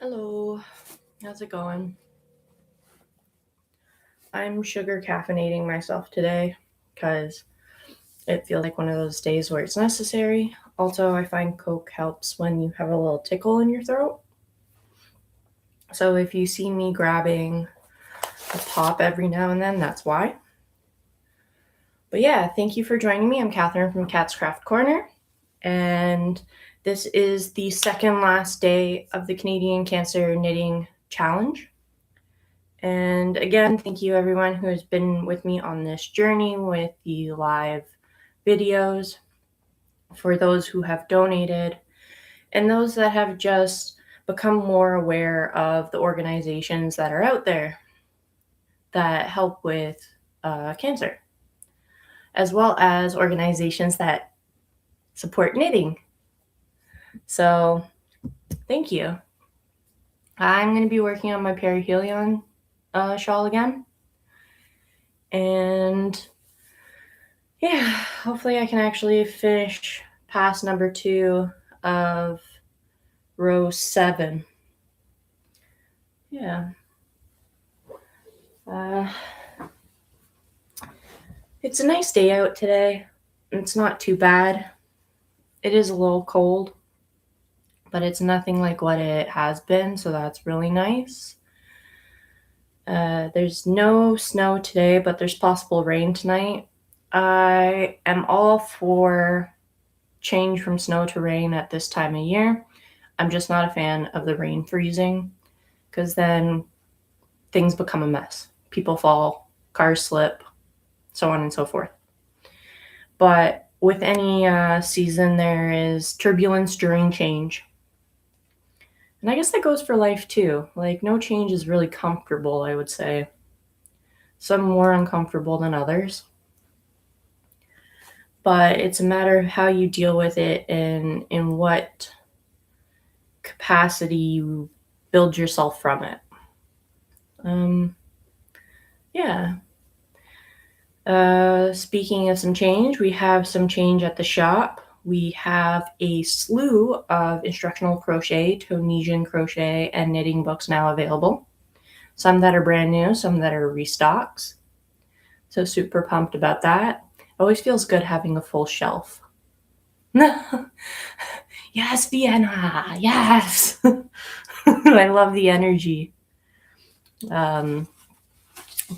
Hello, how's it going? I'm sugar caffeinating myself today because it feels like one of those days where it's necessary. Also, I find Coke helps when you have a little tickle in your throat. So if you see me grabbing a pop every now and then, that's why. But yeah, thank you for joining me. I'm Catherine from Cat's Craft Corner, and this is the second last day of the Canadian Cancer Knitting Challenge. And again, thank you everyone who has been with me on this journey with the live videos, for those who have donated, and those that have just become more aware of the organizations that are out there that help with cancer, as well as organizations that support knitting. So, thank you. I'm going to be working on my perihelion shawl again. And yeah, hopefully I can actually finish pass number 2 of row 7. Yeah. It's a nice day out today. It's not too bad. It is a little cold, but it's nothing like what it has been, so that's really nice. There's no snow today, but there's possible rain tonight. I am all for change from snow to rain at this time of year. I'm just not a fan of the rain freezing, because then things become a mess. People fall, cars slip, so on and so forth. But with any season, there is turbulence during change. And I guess that goes for life too. Like, no change is really comfortable, I would say. Some more uncomfortable than others. But it's a matter of how you deal with it and in what capacity you build yourself from it. Yeah. Speaking of some change, we have some change at the shop. We have a slew of instructional crochet, Tunisian crochet, and knitting books now available. Some that are brand new, some that are restocks. So super pumped about that. It always feels good having a full shelf. Yes, Vienna, yes. I love the energy. But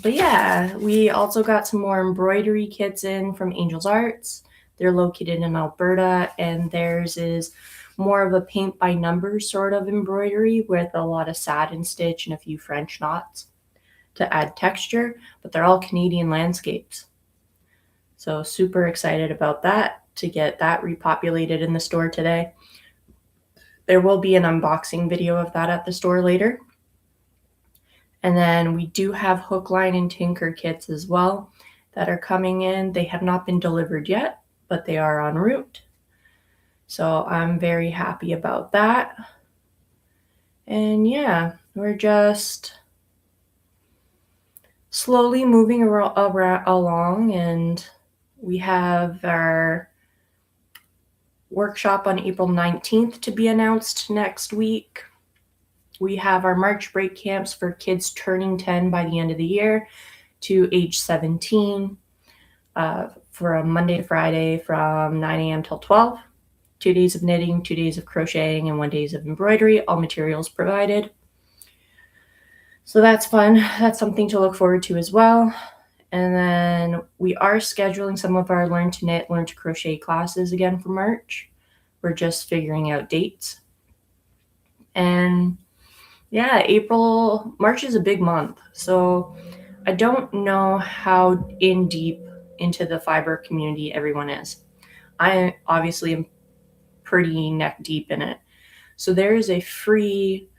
yeah, we also got some more embroidery kits in from Angels Arts. They're located in Alberta, and theirs is more of a paint by numbers sort of embroidery with a lot of satin stitch and a few French knots to add texture, but they're all Canadian landscapes. So super excited about that, to get that repopulated in the store today. There will be an unboxing video of that at the store later. And then we do have hook, line, and tinker kits as well that are coming in. They have not been delivered yet, but they are en route. So I'm very happy about that. And yeah, we're just slowly moving along, and we have our workshop on April 19th to be announced next week. We have our March break camps for kids turning 10 by the end of the year to age 17 from Monday to Friday from 9 a.m. till 12. 2 days of knitting, 2 days of crocheting, and 1 day of embroidery, all materials provided. So that's fun. That's something to look forward to as well. And then we are scheduling some of our Learn to Knit, Learn to Crochet classes again for March. We're just figuring out dates. And yeah, March is a big month. So I don't know how in deep into the fiber community everyone is. I obviously am pretty neck deep in it. So there is a free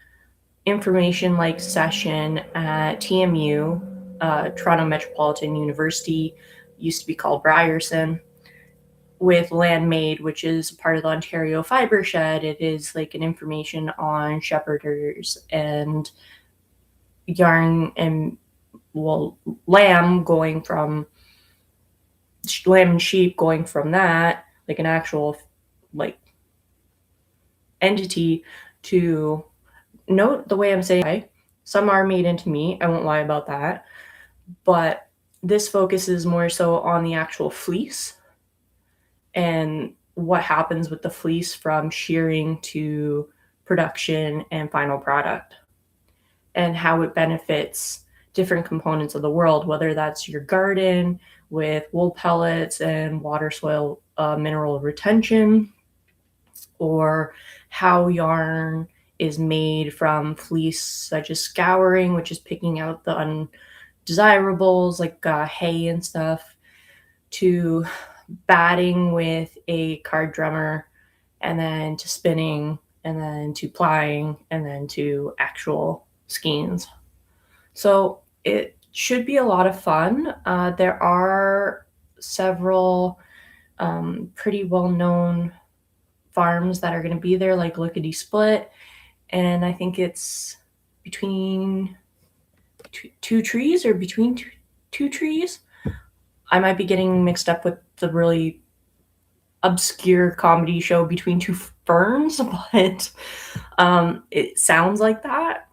information like session at TMU, Toronto Metropolitan University, used to be called Ryerson, with Landmade, which is part of the Ontario Fiber Shed. It is like an information on shepherders and yarn and lamb and sheep, going from that, like an actual like entity, to note the way I'm saying, some are made into meat. I won't lie about that. But this focuses more so on the actual fleece and what happens with the fleece from shearing to production and final product, and how it benefits different components of the world, whether that's your garden with wool pellets and water soil mineral retention, or how yarn is made from fleece, such as scouring, which is picking out the undesirables like hay and stuff, to batting with a card drummer, and then to spinning, and then to plying, and then to actual skeins. So it should be a lot of fun. There are several pretty well-known farms that are going to be there, like Lickety Split, and I think it's between two trees or between two trees. I might be getting mixed up with the really obscure comedy show Between Two Ferns, but it sounds like that.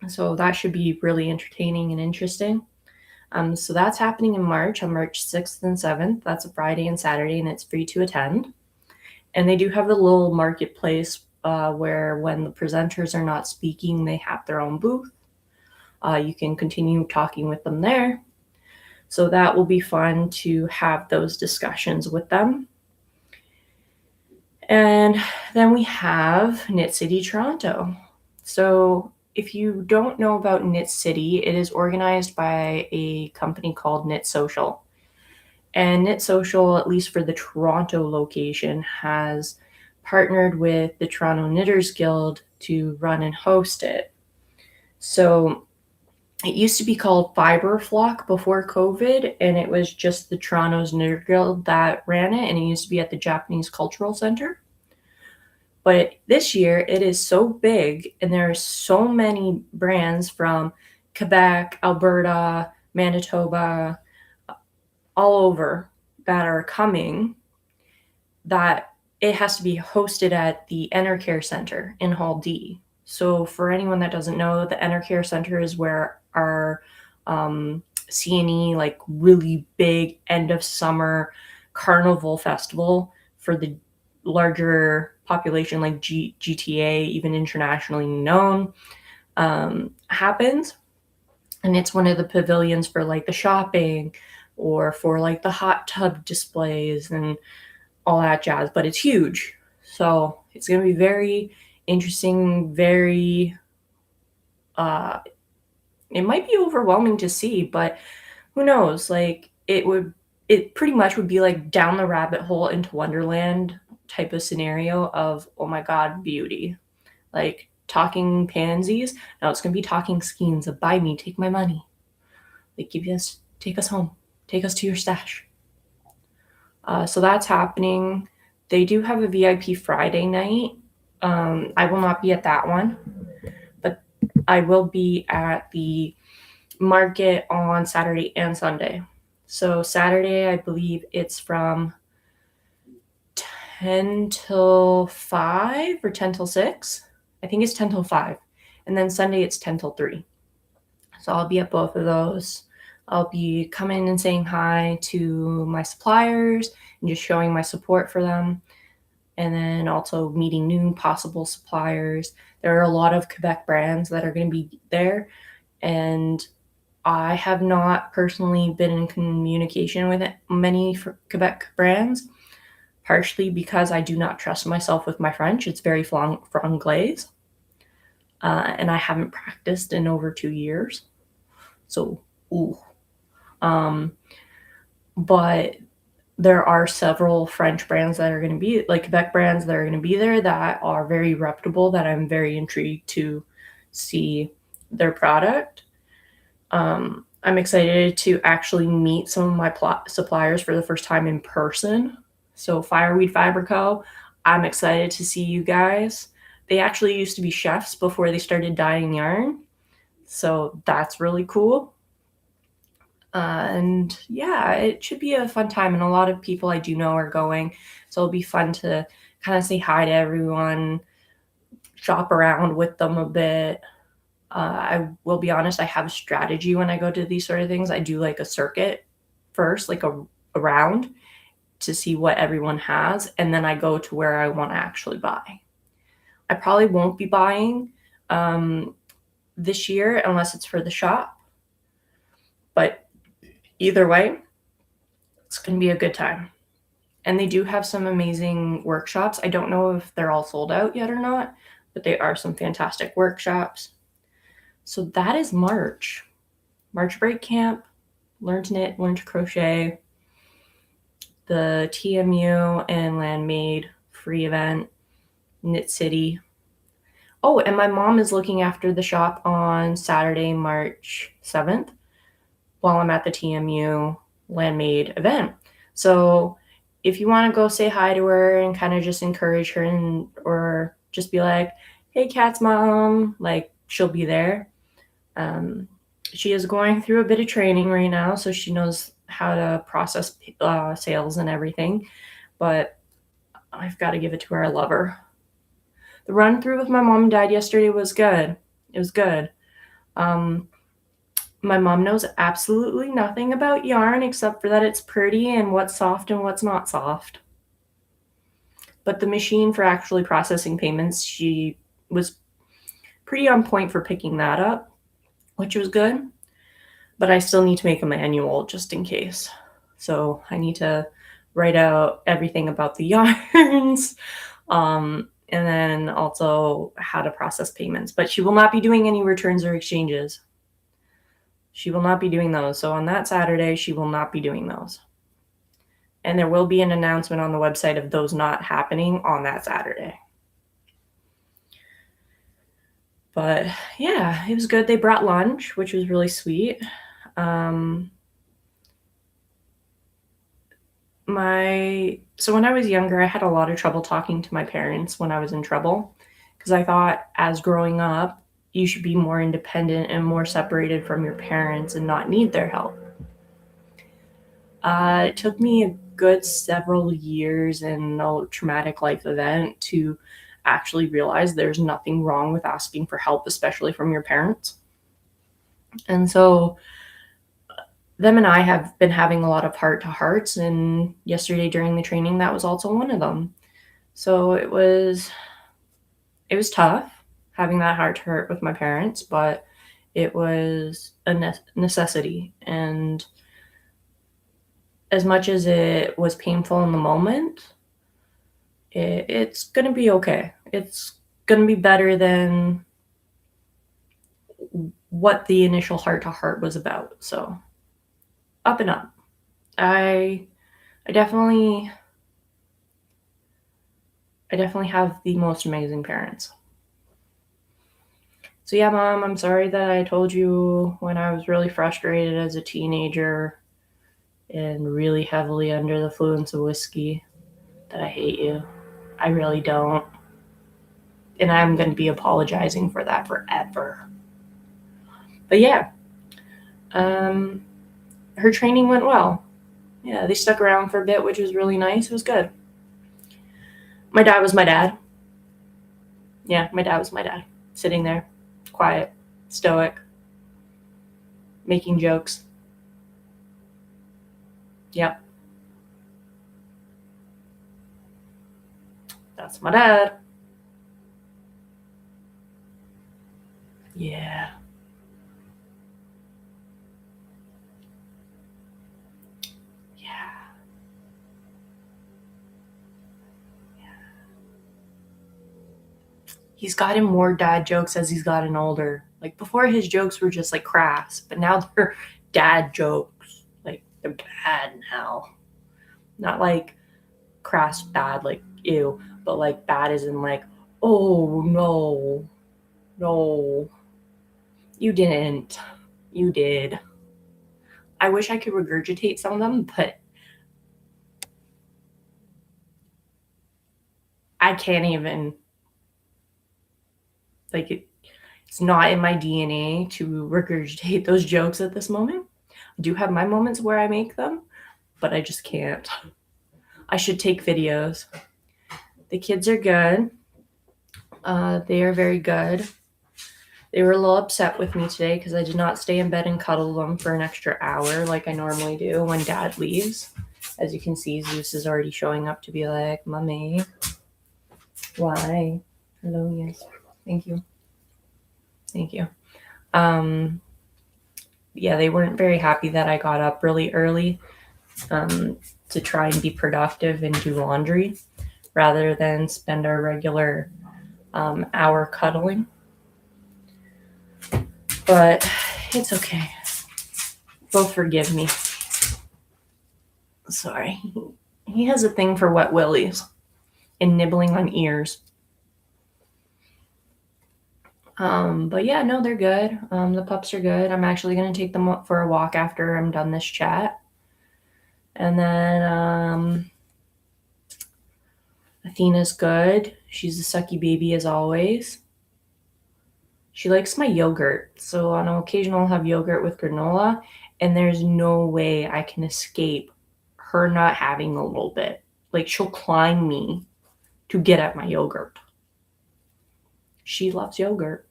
So that should be really entertaining and interesting. So that's happening in March, on March 6th and 7th. That's a Friday and Saturday, and it's free to attend. And they do have the little marketplace where when the presenters are not speaking, they have their own booth. You can continue talking with them there. So that will be fun to have those discussions with them. And then we have Knit City Toronto. So if you don't know about Knit City, it is organized by a company called Knit Social. And Knit Social, at least for the Toronto location, has partnered with the Toronto Knitters Guild to run and host it. So it used to be called Fiber Flock before COVID, and it was just the Toronto's Knitter Guild that ran it, and it used to be at the Japanese Cultural Center. But this year, it is so big, and there are so many brands from Quebec, Alberta, Manitoba, all over that are coming, that it has to be hosted at the Enercare Center in Hall D. So for anyone that doesn't know, the Enercare Center is where our CNE, like really big end of summer carnival festival for the larger population, like GTA, even internationally known, happens. And it's one of the pavilions for like the shopping or for like the hot tub displays and all that jazz, but it's huge. So it's going to be very interesting, very it might be overwhelming to see, but who knows? Like it pretty much would be like down the rabbit hole into Wonderland type of scenario of, oh my God, beauty. Like talking pansies. Now it's going to be talking skeins of buy me, take my money. Like take us home, take us to your stash. So that's happening. They do have a VIP Friday night. I will not be at that one, but I will be at the market on Saturday and Sunday. So Saturday, I believe it's from 10 till 5 or 10 till 6. I think it's 10 till 5. And then Sunday, it's 10 till 3. So I'll be at both of those. I'll be coming and saying hi to my suppliers and just showing my support for them. And then also meeting new possible suppliers. There are a lot of Quebec brands that are going to be there. And I have not personally been in communication with many Quebec brands, partially because I do not trust myself with my French. It's very franglais. And I haven't practiced in over 2 years. So, ooh. But there are several French brands that are going to be, like Quebec brands that are going to be there that are very reputable, that I'm very intrigued to see their product. I'm excited to actually meet some of my suppliers for the first time in person. So Fireweed Fiber Co., I'm excited to see you guys. They actually used to be chefs before they started dyeing yarn. So that's really cool. And yeah, it should be a fun time. And a lot of people I do know are going. So it'll be fun to kind of say hi to everyone, shop around with them a bit. I will be honest, I have a strategy when I go to these sort of things. I do like a circuit first, like a round, to see what everyone has, and then I go to where I want to actually buy. I probably won't be buying this year unless it's for the shop, but either way, it's going to be a good time. And they do have some amazing workshops. I don't know if they're all sold out yet or not, but they are some fantastic workshops. So that is March. March break camp, learn to knit, learn to crochet, the TMU and Landmade free event, Knit City. Oh, and my mom is looking after the shop on Saturday, March 7th, while I'm at the TMU Landmade event. So if you want to go say hi to her and kind of just encourage her, or just be like, hey, Kat's mom, like, she'll be there. She is going through a bit of training right now, so she knows how to process sales and everything, but I've got to give it to her. I love her. The run through with my mom and dad yesterday was good. It was good. My mom knows absolutely nothing about yarn except for that it's pretty and what's soft and what's not soft. But the machine for actually processing payments, she was pretty on point for picking that up, which was good. But I still need to make a manual just in case. So I need to write out everything about the yarns, and then also how to process payments. But she will not be doing any returns or exchanges. She will not be doing those. So on that Saturday, she will not be doing those. And there will be an announcement on the website of those not happening on that Saturday. But yeah, it was good. They brought lunch, which was really sweet. So when I was younger, I had a lot of trouble talking to my parents when I was in trouble, because I thought as growing up, you should be more independent and more separated from your parents and not need their help. It took me a good several years and a traumatic life event to actually realize there's nothing wrong with asking for help, especially from your parents. And so them and I have been having a lot of heart-to-hearts, and yesterday during the training, that was also one of them. So it was tough having that heart-to-heart with my parents, but it was a necessity. And as much as it was painful in the moment, it's going to be okay. It's going to be better than what the initial heart-to-heart was about. So up and up. I definitely have the most amazing parents. So yeah, Mom, I'm sorry that I told you when I was really frustrated as a teenager and really heavily under the influence of whiskey that I hate you. I really don't. And I'm going to be apologizing for that forever. But yeah, her training went well. Yeah, they stuck around for a bit, which was really nice. It was good. My dad was my dad. Yeah, my dad was my dad. Sitting there, quiet, stoic, making jokes. Yep. That's my dad. Yeah. He's gotten more dad jokes as he's gotten older. Like before, his jokes were just like crass, but now they're dad jokes. Like they're bad now. Not like crass bad, like ew, but like bad as in like, oh no, you didn't. You did. I wish I could regurgitate some of them, but I can't even. Like it's not in my DNA to regurgitate those jokes at this moment. I do have my moments where I make them, but I just can't. I should take videos. The kids are good. They are very good. They were a little upset with me today because I did not stay in bed and cuddle them for an extra hour like I normally do when Dad leaves. As you can see, Zeus is already showing up to be like, Mommy, why? Hello, yes. Thank you. Thank you. Yeah, they weren't very happy that I got up really early to try and be productive and do laundry rather than spend our regular hour cuddling. But it's okay. Both forgive me. Sorry. He has a thing for wet willies and nibbling on ears. But yeah, no, they're good. The pups are good. I'm actually going to take them up for a walk after I'm done this chat. And then Athena's good. She's a sucky baby as always. She likes my yogurt. So on occasion I'll have yogurt with granola, and there's no way I can escape her not having a little bit. Like, she'll climb me to get at my yogurt. She loves yogurt.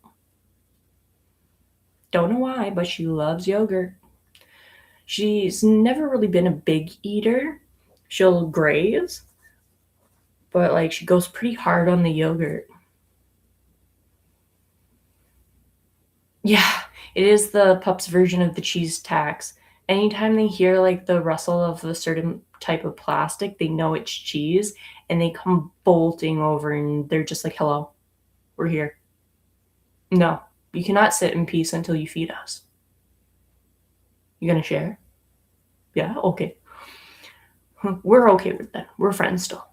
Don't know why, but she loves yogurt. She's never really been a big eater. She'll graze, but like she goes pretty hard on the yogurt. Yeah, it is the pups' version of the cheese tax. Anytime they hear like the rustle of a certain type of plastic, they know it's cheese and they come bolting over and they're just like, hello, we're here. No, you cannot sit in peace until you feed us. You gonna share? Yeah, okay. We're okay with that. We're friends still.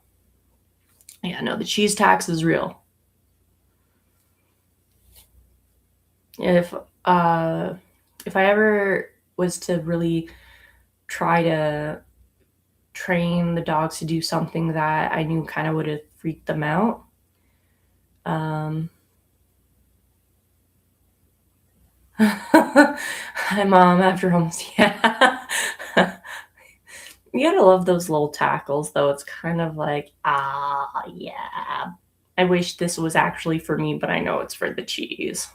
Yeah, no, the cheese tax is real. If I ever was to really try to train the dogs to do something that I knew kind of would have freaked them out, hi Mom, after almost, yeah. You gotta love those little tackles though. It's kind of like, yeah, I wish this was actually for me, but I know it's for the cheese.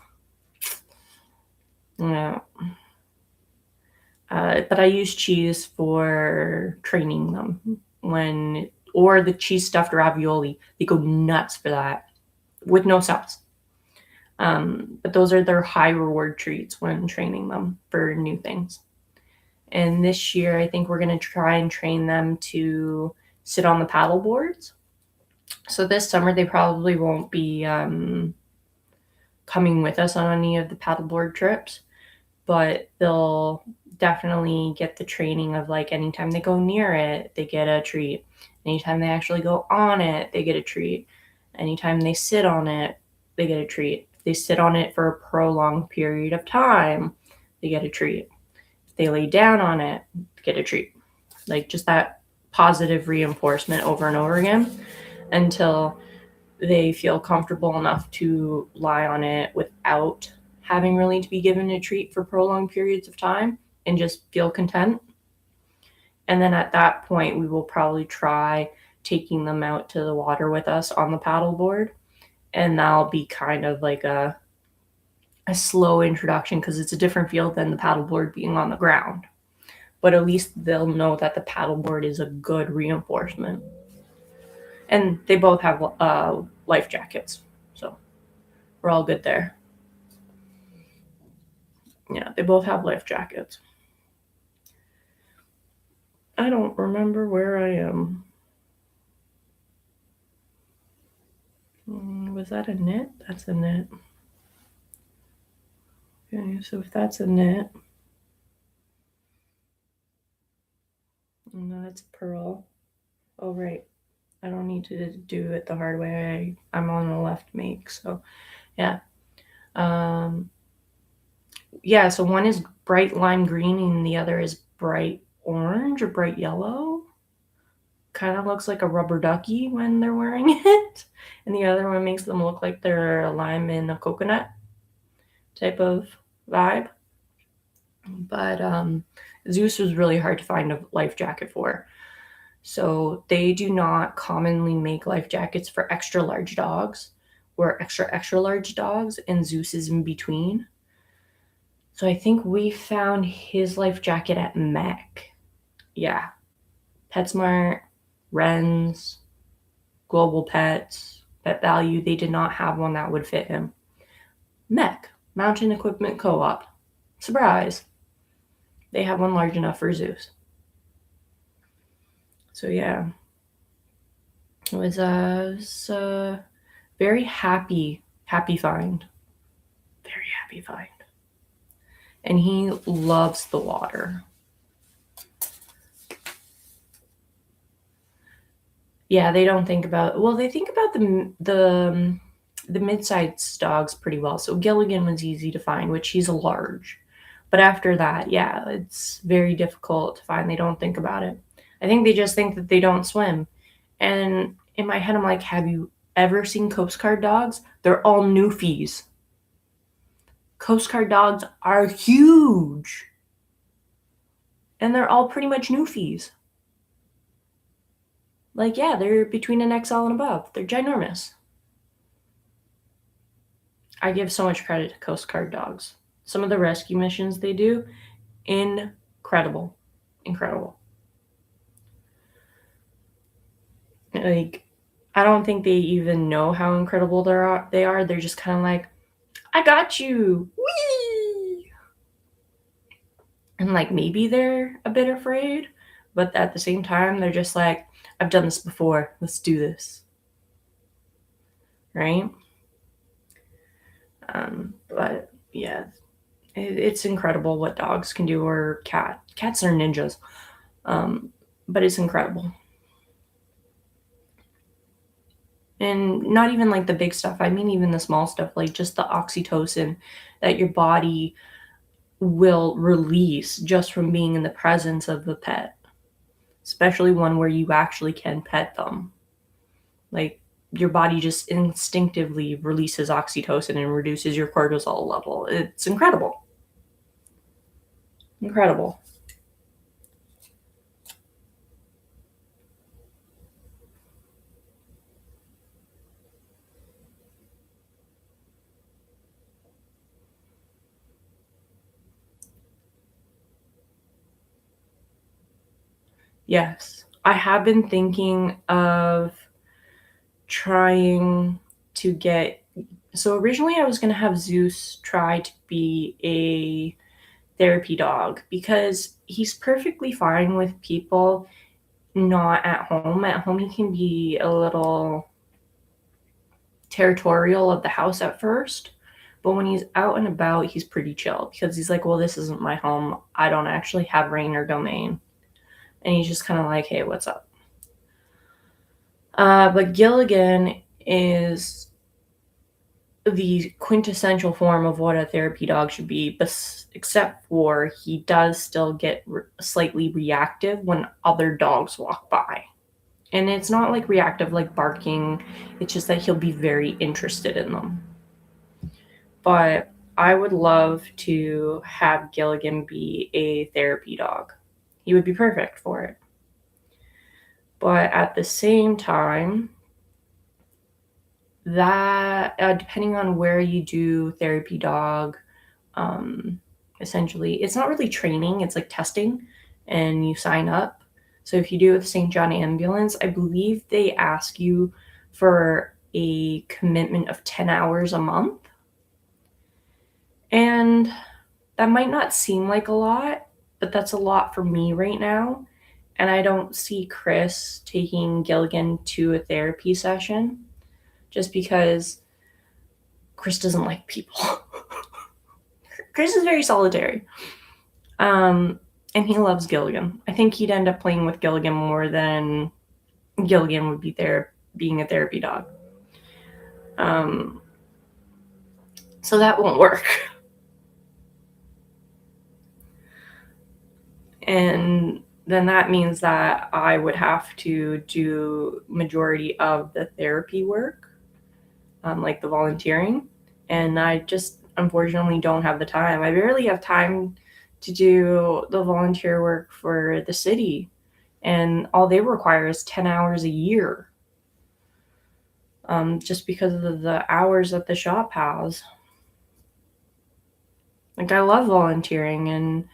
Yeah. But I use cheese for training them or the cheese stuffed ravioli. They go nuts for that with no sauce. But those are their high reward treats when training them for new things. And this year, I think we're going to try and train them to sit on the paddle boards. So this summer, they probably won't be coming with us on any of the paddleboard trips, but they'll definitely get the training of like anytime they go near it, they get a treat. Anytime they actually go on it, they get a treat. Anytime they sit on it, they get a treat. If they sit on it for a prolonged period of time, they get a treat. If they lay down on it, they get a treat. Like just that positive reinforcement over and over again until they feel comfortable enough to lie on it without having really to be given a treat for prolonged periods of time and just feel content. And then at that point, we will probably try taking them out to the water with us on the paddleboard. And that'll be kind of like a slow introduction because it's a different feel than the paddleboard being on the ground. But at least they'll know that the paddleboard is a good reinforcement. And they both have life jackets. So we're all good there. Yeah, they both have life jackets. I don't remember where I am. Was that a knit? That's a knit. Okay, so if that's a knit, no, that's a purl. Oh, right. I don't need to do it the hard way. I'm on the left make, so yeah. Yeah, so one is bright lime green and the other is bright orange or bright yellow. Kind of looks like a rubber ducky when they're wearing it. And the other one makes them look like they're a lime and a coconut type of vibe. But Zeus was really hard to find a life jacket for. So they do not commonly make life jackets for extra large dogs. or extra, extra large dogs, and Zeus is in between. So I think we found his life jacket at Mech. Yeah. PetSmart, Ren's, Global Pets, Pet Value, they did not have one that would fit him. Mech, Mountain Equipment Co-op. Surprise. They have one large enough for Zeus. So yeah. It was a very happy find. Very happy find. And he loves the water. Yeah, they don't think about, well, they think about the mid-sized dogs pretty well. So Gilligan was easy to find, which he's a large. But after that, yeah, it's very difficult to find. They don't think about it. I think they just think that they don't swim. And in my head, I'm like, have you ever seen Coast Guard dogs? They're all Newfies. Coast Guard dogs are huge. And they're all pretty much Newfies. Like, yeah, they're between an XL and above. They're ginormous. I give so much credit to Coast Guard dogs. Some of the rescue missions they do, incredible. Incredible. Like, I don't think they even know how incredible they are. They're just kind of like, I got you. Whee! And like maybe they're a bit afraid, but at the same time, they're just like, I've done this before. Let's do this. Right? But yeah, it's incredible what dogs can do, or cats are ninjas. But it's incredible. And not even like the big stuff. I mean, even the small stuff, like just the oxytocin that your body will release just from being in the presence of the pet, especially one where you actually can pet them. Like your body just instinctively releases oxytocin and reduces your cortisol level. It's incredible. Incredible. Yes. I have been thinking of trying to get. So originally, I was going to have Zeus try to be a therapy dog because he's perfectly fine with people not at home. At home, he can be a little territorial of the house at first. But when he's out and about, he's pretty chill because he's like, well, this isn't my home. I don't actually have reign or domain. And he's just kind of like, hey, what's up? But Gilligan is the quintessential form of what a therapy dog should be, except for he does still get slightly reactive when other dogs walk by. And it's not like reactive, like barking, it's just that he'll be very interested in them. But I would love to have Gilligan be a therapy dog. He would be perfect for it. But at the same time, that depending on where you do therapy dog, essentially, it's not really training, it's like testing, and you sign up. So if you do it with St. John Ambulance, I believe they ask you for a commitment of 10 hours a month. And that might not seem like a lot, but that's a lot for me right now. And I don't see Chris taking Gilligan to a therapy session just because Chris doesn't like people. Chris is very solitary. And he loves Gilligan. I think he'd end up playing with Gilligan more than Gilligan would be there being a therapy dog. So that won't work. And then that means that I would have to do majority of the therapy work, like the volunteering. And I just unfortunately don't have the time. I barely have time to do the volunteer work for the city. And all they require is 10 hours a year. just because of the hours that the shop has. Like, I love volunteering, and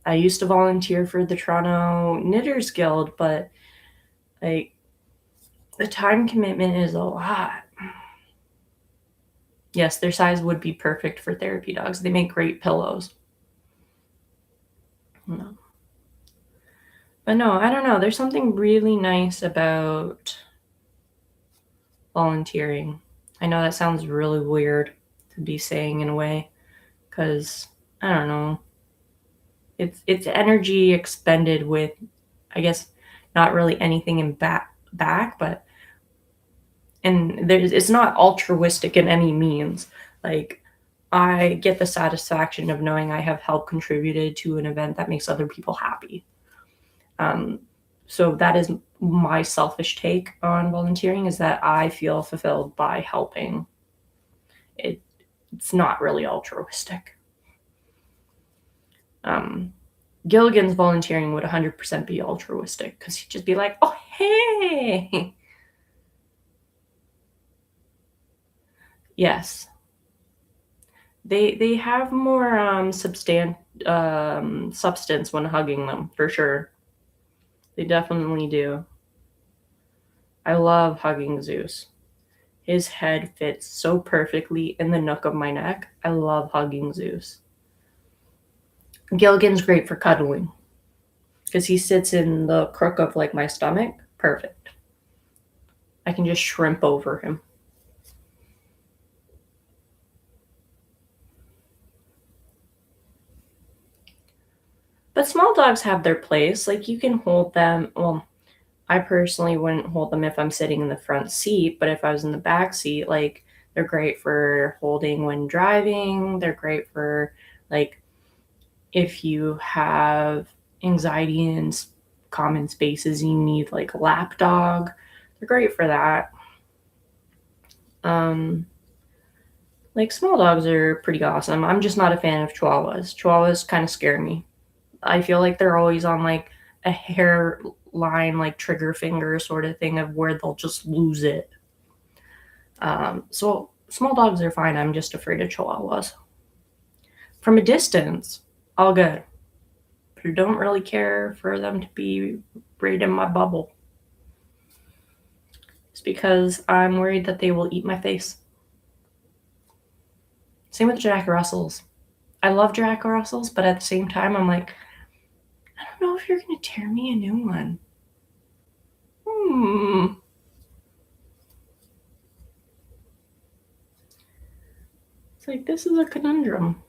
I used to volunteer for the Toronto Knitters Guild, but like the time commitment is a lot. Yes, their size would be perfect for therapy dogs. They make great pillows. No. But no, I don't know. There's something really nice about volunteering. I know that sounds really weird to be saying in a way, because I don't know. It's energy expended with, I guess, not really anything in back, but it's not altruistic in any means. Like, I get the satisfaction of knowing I have helped contributed to an event that makes other people happy. Um, so that is my selfish take on volunteering, is that I feel fulfilled by helping. It's not really altruistic. Um, Gilligan's volunteering would 100% be altruistic, because he'd just be like, oh, hey. Yes. They have more substance when hugging them, for sure. They definitely do. I love hugging Zeus. His head fits so perfectly in the nook of my neck. I love hugging Zeus. Gilligan's great for cuddling, because he sits in the crook of like my stomach. Perfect. I can just shrimp over him. But small dogs have their place. Like, you can hold them. Well, I personally wouldn't hold them if I'm sitting in the front seat, but if I was in the back seat, like, they're great for holding when driving. They're great for, like, if you have anxiety in common spaces, you need like a lap dog. They're great for that. Um, like, small dogs are pretty awesome. I'm just not a fan of Chihuahuas. Chihuahuas kind of scare me. I feel like they're always on like a hairline, like trigger finger sort of thing of where they'll just lose it. So small dogs are fine. I'm just afraid of Chihuahuas. From a distance, all good. But I don't really care for them to be right in my bubble. It's because I'm worried that they will eat my face. Same with Jack Russells. I love Jack Russells, but at the same time, I'm like, I don't know if you're going to tear me a new one. It's like, this is a conundrum.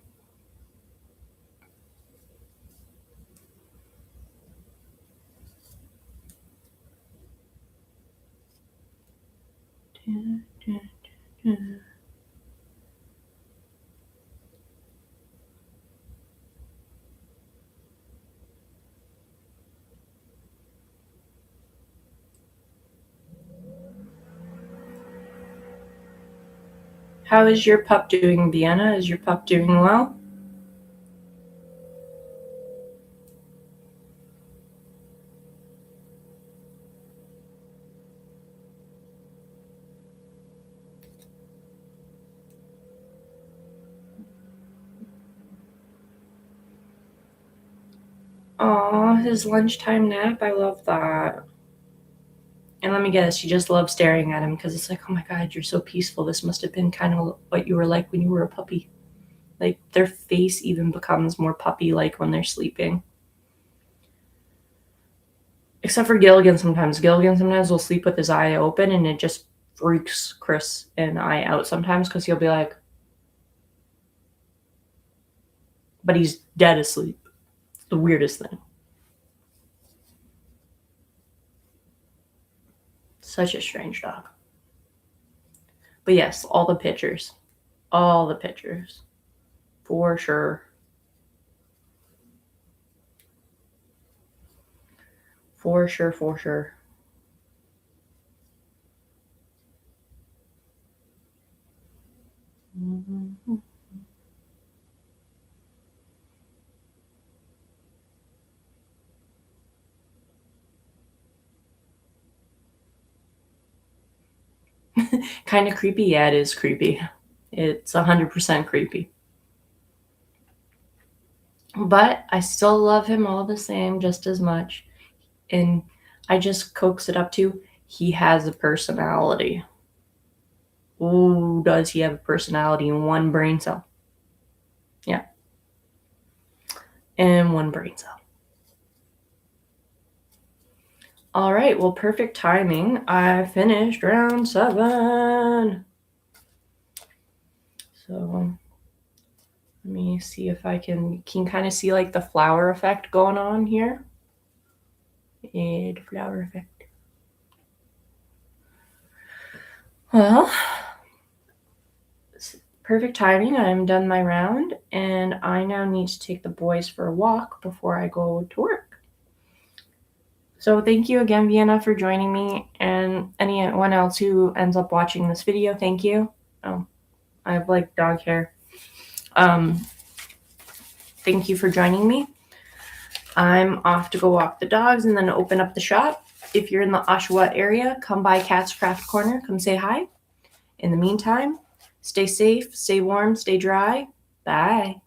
How is your pup doing, Vienna? Is your pup doing well? Aw, his lunchtime nap. I love that. And let me guess, you just love staring at him, because it's like, oh my god, you're so peaceful. This must have been kind of what you were like when you were a puppy. Like, their face even becomes more puppy like when they're sleeping. Except for Gilligan sometimes. Gilligan sometimes will sleep with his eye open, and it just freaks Chris and I out sometimes, because he'll be like, but he's dead asleep. It's the weirdest thing. Such a strange dog. But yes, all the pictures. All the pictures. For sure. For sure, for sure. Mm-hmm. Kind of creepy. Yeah, it is creepy. It's 100% creepy. But I still love him all the same, just as much. And I just coax it up to he has a personality. Ooh, does he have a personality in one brain cell? Yeah. In one brain cell. All right, well, perfect timing. I finished round 7. So let me see if I can kind of see like the flower effect going on here. The flower effect. Well, perfect timing. I'm done my round, and I now need to take the boys for a walk before I go to work. So thank you again, Vienna, for joining me, and anyone else who ends up watching this video, thank you. Oh, I have like dog hair. Thank you for joining me. I'm off to go walk the dogs and then open up the shop. If you're in the Oshawa area, come by Cat's Craft Corner. Come say hi. In the meantime, stay safe, stay warm, stay dry. Bye.